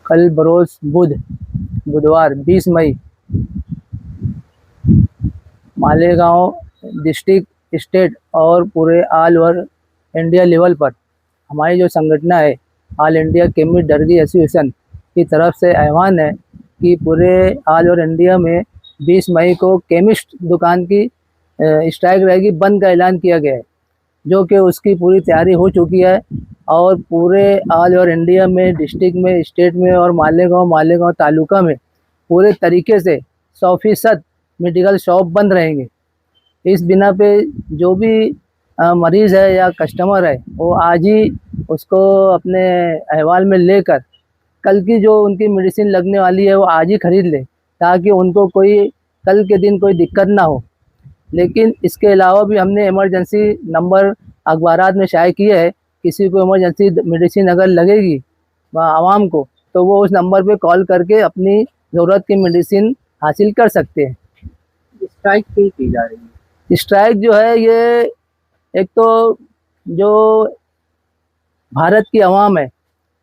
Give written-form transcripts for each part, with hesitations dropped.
कल बरोज बुधवार 20 मई Malegaon district, state और पूरे ऑल ओवर इंडिया लेवल पर हमारी जो संगठन है ऑल इंडिया केमिस्ट दर्जी एसोसिएशन की तरफ से आह्वान है कि पूरे ऑल ओवर इंडिया में 20 मई को केमिस्ट दुकान की स्ट्राइक रहेगी, बंद का ऐलान किया गया है, जो कि उसकी पूरी तैयारी हो चुकी है। और पूरे ऑल ओवर इंडिया में, डिस्ट्रिक्ट में, स्टेट में और मालेगांव तालुका में पूरे तरीके से 100% मेडिकल शॉप बंद रहेंगे। इस बिना पे जो भी मरीज़ है या कस्टमर है वो आज ही उसको अपने अहवाल में लेकर कल की जो उनकी मेडिसिन लगने वाली है वो आज ही खरीद ले, ताकि उनको कोई कल के दिन कोई दिक्कत ना हो। लेकिन इसके अलावा भी हमने इमरजेंसी नंबर अखबारात में शाये किए है, किसी को इमरजेंसी मेडिसिन अगर लगेगी आवाम को तो वो उस नंबर पे कॉल करके अपनी ज़रूरत की मेडिसिन हासिल कर सकते हैं। स्ट्राइक क्यों की जा रही है? स्ट्राइक जो है ये एक तो जो भारत की आवाम है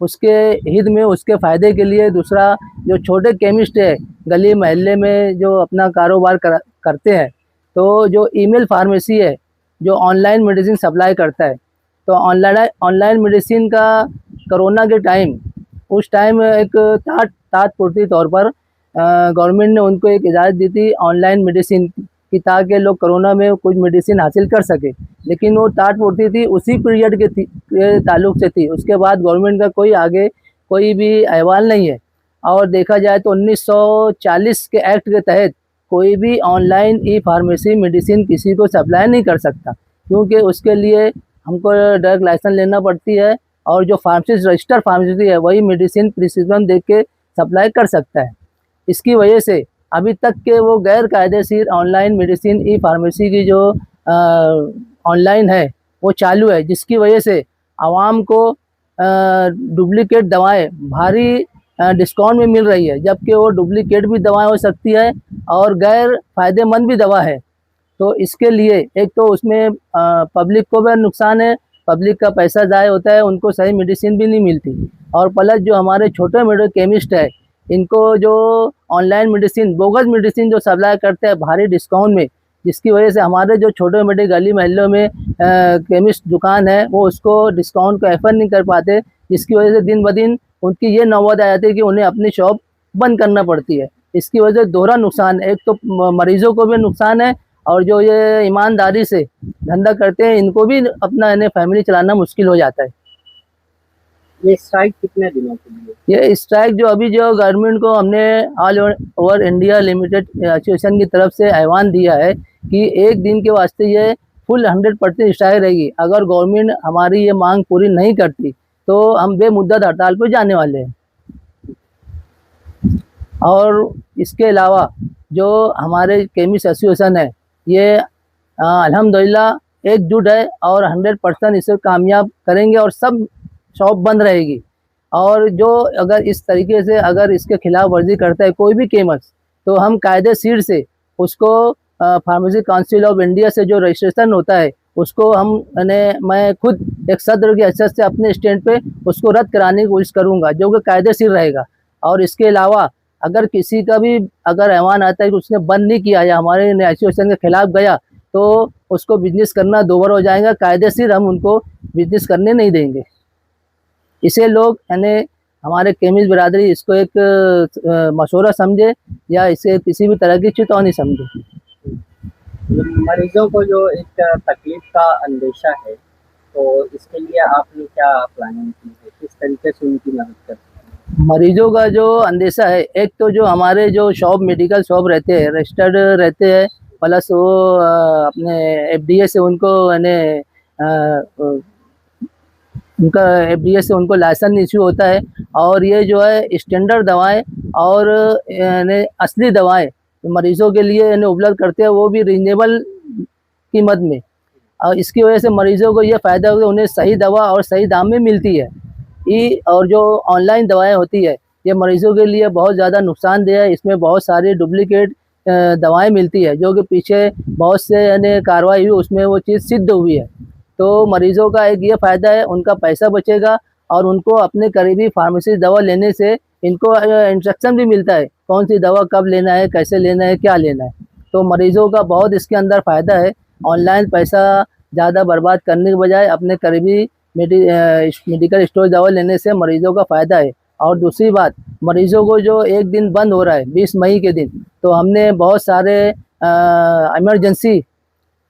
उसके हित में, उसके फ़ायदे के लिए, दूसरा जो छोटे केमिस्ट है गली मोहल्ले में जो अपना कारोबार करते हैं, तो जो ईमेल फार्मेसी है जो ऑनलाइन मेडिसिन सप्लाई करता है, तो ऑनलाइन मेडिसिन का कोरोना के टाइम उस टाइम एक तात्पुरती तौर पर गवर्नमेंट ने उनको एक इजाज़त दी थी ऑनलाइन मेडिसिन की, ताकि लोग कोरोना में कुछ मेडिसिन हासिल कर सके। लेकिन वो तात्पुरती थी, उसी पीरियड के ताल्लुक से थी। उसके बाद गवर्नमेंट का कोई आगे कोई भी अहवाल नहीं है। और देखा जाए तो 1940 के एक्ट के तहत कोई भी ऑनलाइन ई फार्मेसी मेडिसिन किसी को सप्लाई नहीं कर सकता, क्योंकि उसके लिए हमको डायरेक्ट लाइसेंस लेना पड़ती है और जो फार्मेसिस्ट रजिस्टर्ड फार्मेसिस्ट है वही मेडिसिन प्रिस्क्रिप्शन देख के सप्लाई कर सकता है। इसकी वजह से अभी तक के वो गैर कायदेशीर ऑनलाइन मेडिसिन ई फार्मेसी की जो ऑनलाइन है वो चालू है, जिसकी वजह से आवाम को डुप्लीकेट दवाएं भारी डिस्काउंट में मिल रही है, जबकि वो डुप्लीकेट भी दवाएं हो सकती है और गैर फ़ायदेमंद भी दवा है। तो इसके लिए एक तो उसमें पब्लिक को भी नुकसान है, पब्लिक का पैसा ज़ाय होता है, उनको सही मेडिसिन भी नहीं मिलती। और प्लस जो हमारे छोटे मोटे केमिस्ट है इनको जो ऑनलाइन मेडिसिन, बोगस मेडिसिन जो सप्लाई करते हैं भारी डिस्काउंट में, जिसकी वजह से हमारे जो छोटे मोटे गली मोहल्लों में केमिस्ट दुकान है वो उसको डिस्काउंट को एफर्ड नहीं कर पाते, जिसकी वजह से दिन ब दिन उनकी ये नौबत आ जाती है कि उन्हें अपनी शॉप बंद करना पड़ती है। इसकी वजह से दोहरा नुकसान, एक तो मरीज़ों को भी नुकसान है और जो ये ईमानदारी से धंधा करते हैं इनको भी अपना इन्हें फैमिली चलाना मुश्किल हो जाता है। ये स्ट्राइक कितने दिनों के लिए? ये स्ट्राइक जो अभी जो गवर्नमेंट को हमने all over India limited association की तरफ से आह्वान दिया है कि एक दिन के वास्ते ये फुल 100% स्ट्राइक रहेगी। अगर गवर्नमेंट हमारी ये मांग पूरी नहीं करती तो हम बेमुद्दत हड़ताल पर जाने वाले हैं। और इसके अलावा जो हमारे केमिस्ट एसोसिएशन है ये अल्हम्दुलिल्लाह एकजुट है और 100% इसे कामयाब करेंगे और सब शॉप बंद रहेगी। और जो अगर इस तरीके से अगर इसके खिलाफ वर्जी करता है कोई भी केमिस्ट, तो हम कायदेशीर से उसको फार्मेसी काउंसिल ऑफ इंडिया से जो रजिस्ट्रेशन होता है उसको हम मैं खुद एक सदर की हैसियत से अपने स्टैंड पे उसको रद्द कराने की कोशिश करूँगा, जो कि कायदेशीर रहेगा। और इसके अलावा अगर किसी का भी अगर ऐवान आता है कि उसने बंद नहीं किया या हमारे एसोसिएशन के खिलाफ गया तो उसको बिजनेस करना दोबारा हो जाएगा। कायदेशीर हम उनको बिजनेस करने नहीं देंगे। इसे लोग हमारे केमिस्ट बिरादरी इसको एक मशवरा समझे या इसे किसी भी तरह की चेतावनी समझे। मरीजों को जो एक तकलीफ का अंदेशा है, तो इसके लिए आपने क्या प्लानिंग की है, किस तरीके से उनकी मदद करते हैं? मरीजों का जो अंदेशा है, एक तो जो हमारे जो शॉप मेडिकल शॉप रहते हैं रजिस्टर्ड रहते हैं, प्लस वो अपने FDA से उनको उनका FDA से उनको लाइसेंस इशू होता है। और ये जो है स्टैंडर्ड दवाएं और असली दवाएं मरीज़ों के लिए उपलब्ध करते हैं, वो भी रीजनेबल कीमत में। और इसकी वजह से मरीज़ों को ये फ़ायदा होगा, उन्हें सही दवा और सही दाम में मिलती है। और जो ऑनलाइन दवाएं होती है ये मरीज़ों के लिए बहुत ज़्यादा नुकसानदेह है। इसमें बहुत सारी डुप्लीकेट दवाएं मिलती है, जो कि पीछे बहुत से कार्रवाई हुई उसमें वो चीज़ सिद्ध हुई है। तो मरीज़ों का एक ये फ़ायदा है, उनका पैसा बचेगा और उनको अपने करीबी फार्मेसी दवा लेने से इनको इंस्ट्रक्शन भी मिलता है कौन सी दवा कब लेना है, कैसे लेना है, क्या लेना है। तो मरीजों का बहुत इसके अंदर फ़ायदा है। ऑनलाइन पैसा ज़्यादा बर्बाद करने के बजाय अपने करीबी मेडिकल स्टोर दवा लेने से मरीजों का फ़ायदा है। और दूसरी बात, मरीजों को जो एक दिन बंद हो रहा है 20 मई के दिन, तो हमने बहुत सारे इमरजेंसी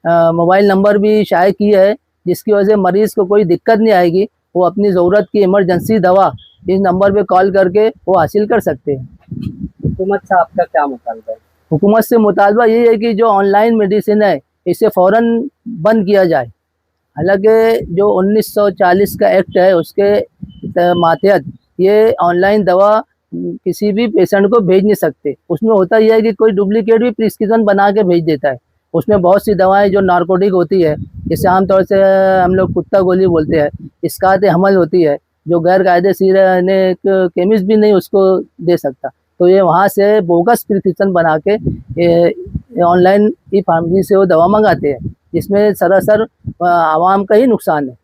मोबाइल नंबर भी शाये किए है, जिसकी वजह से मरीज़ को कोई दिक्कत नहीं आएगी। वो अपनी ज़रूरत की इमरजेंसी दवा इस नंबर पे कॉल करके वो हासिल कर सकते हैं। हुकूमत से आपका क्या मुतालबा है? हुकूमत से मुतालबा यही है कि जो ऑनलाइन मेडिसिन है इसे फ़ौरन बंद किया जाए। हालांकि जो 1940 का एक्ट है उसके मातहत ये ऑनलाइन दवा किसी भी पेशेंट को भेज नहीं सकते। उसमें होता यह है कि कोई डुप्लीकेट भी प्रिस्क्रिप्शन बना के भेज देता है। उसमें बहुत सी दवाएं जो नारकोटिक होती है, जिसे आमतौर से हम लोग कुत्ता गोली बोलते हैं, इसकात हमल होती है, जो गैर कायदेशीर एक केमिस्ट भी नहीं उसको दे सकता। तो ये वहाँ से बोगस प्रिस्क्रिप्शन बना के ऑनलाइन ई फार्मेसी से वो दवा मंगाते हैं, जिसमें सरासर आवाम का ही नुकसान है।